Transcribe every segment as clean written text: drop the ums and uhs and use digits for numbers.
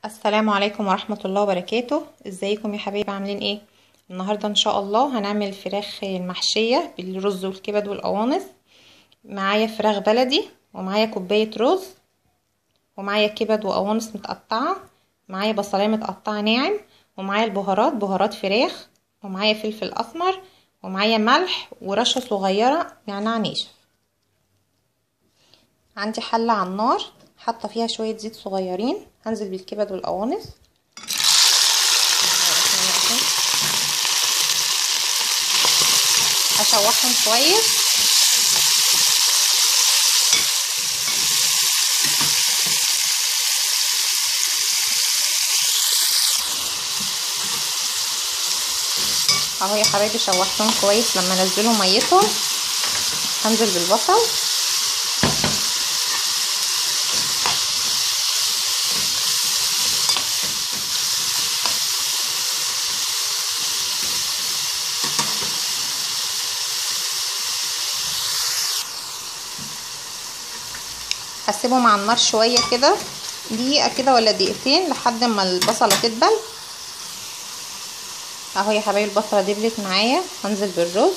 السلام عليكم ورحمة الله وبركاته. ازيكم يا حبايبي، عاملين ايه؟ النهاردة ان شاء الله هنعمل فراخ المحشية بالرز والكبد والقوانص. معايا فراخ بلدي، ومعايا كوباية رز، ومعايا كبد وقوانص متقطعة، معايا بصلاية متقطعة ناعم، ومعايا البهارات بهارات فراخ، ومعايا فلفل اسمر، ومعايا ملح ورشة صغيرة نعناع ناشف. عندي حلة على النار حاطة فيها شوية زيت صغيرين، هنزل بالكبد والقوانص هشوحهم كويس. اهو يا حبايبي شوحتهم كويس. لما انزلهم ميتهم هنزل بالبصل، هسيبهم على النار شويه كده، دقيقه كده ولا دقيقتين لحد ما البصله تدبل. اهو يا حبايبي البصله دبلت معايا، هنزل بالرز.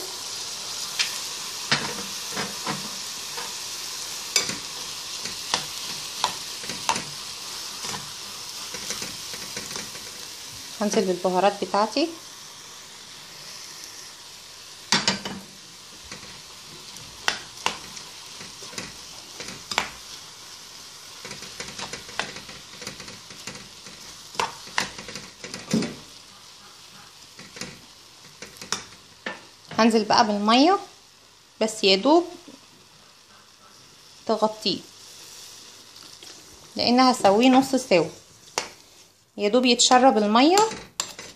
هنزل بالبهارات بتاعتي، هنزل بقى بالميه بس يا دوب تغطيه، لان هسويه نص سوا، يا دوب يتشرب الميه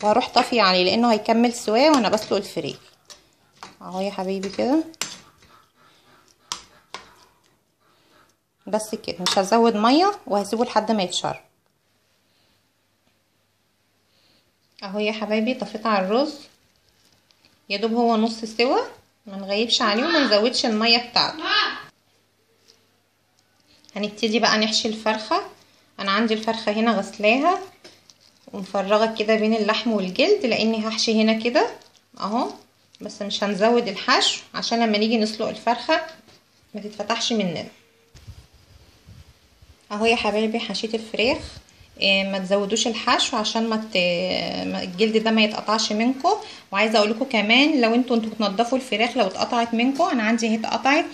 وهروح طافيه عليه لانه هيكمل سواه وانا بسلق الفراخ. اهو يا حبايبي كده بس كده، مش هزود ميه وهسيبه لحد ما يتشرب. اهو يا حبايبي طفيت على الرز، يا دوب هو نص سوا، ما نغيبش عليه وما نزودش الميه بتاعته. هنبتدي بقى نحشي الفرخه. انا عندي الفرخه هنا غسلاها ومفرغه كده بين اللحم والجلد، لاني هحشي هنا كده اهو، بس مش هنزود الحشو عشان لما نيجي نسلق الفرخه ما تتفتحش مننا. اهو يا حبايبي حشيت الفراخ. ما تزودوش الحشو عشان الجلد ده ما يتقطعش منكم. وعايزه اقول لكم كمان، لو انتوا بتنضفوا الفراخ لو اتقطعت منكم، انا عندي اهي اتقطعت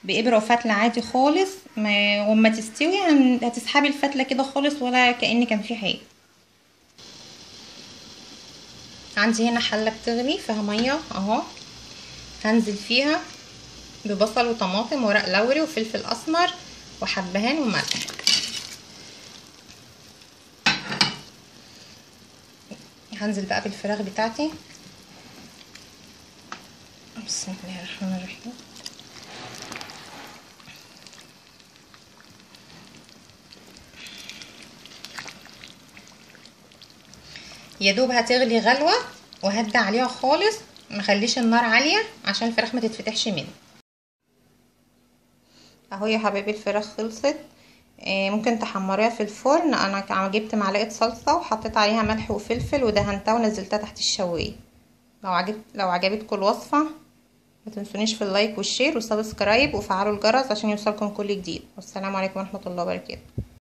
بابره وفتله عادي خالص، وما تستوي هتسحبي الفتله كده خالص ولا كأن كان في حاجه. عندي هنا حله بتغلي فيها ميه اهو، هنزل فيها ببصل وطماطم ورق لوري وفلفل اسمر وحبهان وملح. هنزل بقى بالفراخ بتاعتي، بسم الله الرحمن الرحيم. يا دوب هتغلي غلوه وهدي عليها خالص، مخليش النار عاليه عشان الفراخ ما تتفتحش مني. اهو يا حبايبي الفراخ خلصت. ممكن تحمريها في الفرن. انا جبت معلقه صلصه وحطيت عليها ملح وفلفل ودهنتها ونزلتها تحت الشوايه. لو عجبتكم الوصفه ما تنسونيش في اللايك والشير والسبسكرايب وفعلوا الجرس عشان يوصلكم كل جديد. والسلام عليكم ورحمه الله وبركاته.